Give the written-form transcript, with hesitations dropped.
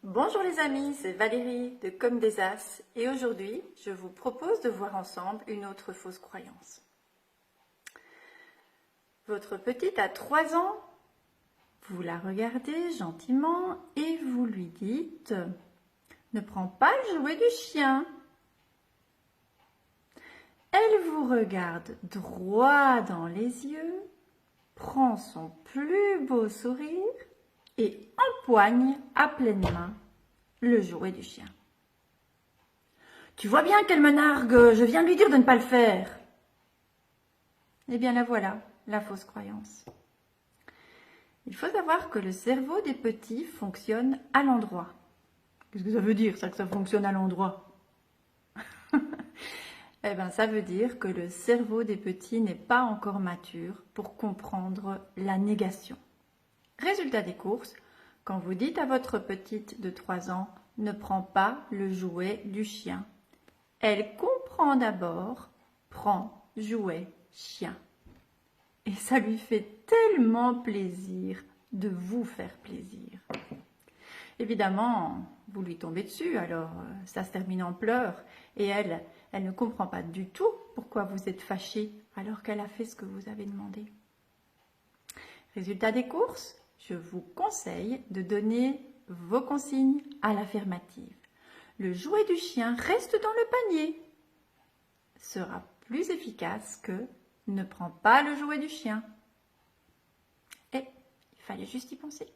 Bonjour les amis, c'est Valérie de Comme des As et aujourd'hui je vous propose de voir ensemble une autre fausse croyance. Votre petite a 3 ans, vous la regardez gentiment et vous lui dites « Ne prends pas le jouet du chien ». Elle vous regarde droit dans les yeux, prend son plus beau sourire et empoigne à pleine main le jouet du chien. « Tu vois bien qu'elle me nargue, je viens de lui dire de ne pas le faire. » Eh bien la voilà, la fausse croyance. Il faut savoir que le cerveau des petits fonctionne à l'endroit. Qu'est-ce que ça veut dire, ça, que ça fonctionne à l'endroit? Eh bien, ça veut dire que le cerveau des petits n'est pas encore mature pour comprendre la négation. Résultat des courses, quand vous dites à votre petite de 3 ans « Ne prends pas le jouet du chien », elle comprend d'abord « Prends jouet chien ». Et ça lui fait tellement plaisir de vous faire plaisir. Évidemment, vous lui tombez dessus, alors ça se termine en pleurs. Et elle ne comprend pas du tout pourquoi vous êtes fâché alors qu'elle a fait ce que vous avez demandé. Résultat des courses, je vous conseille de donner vos consignes à l'affirmative. Le jouet du chien reste dans le panier. Sera plus efficace que ne prends pas le jouet du chien. Et il fallait juste y penser.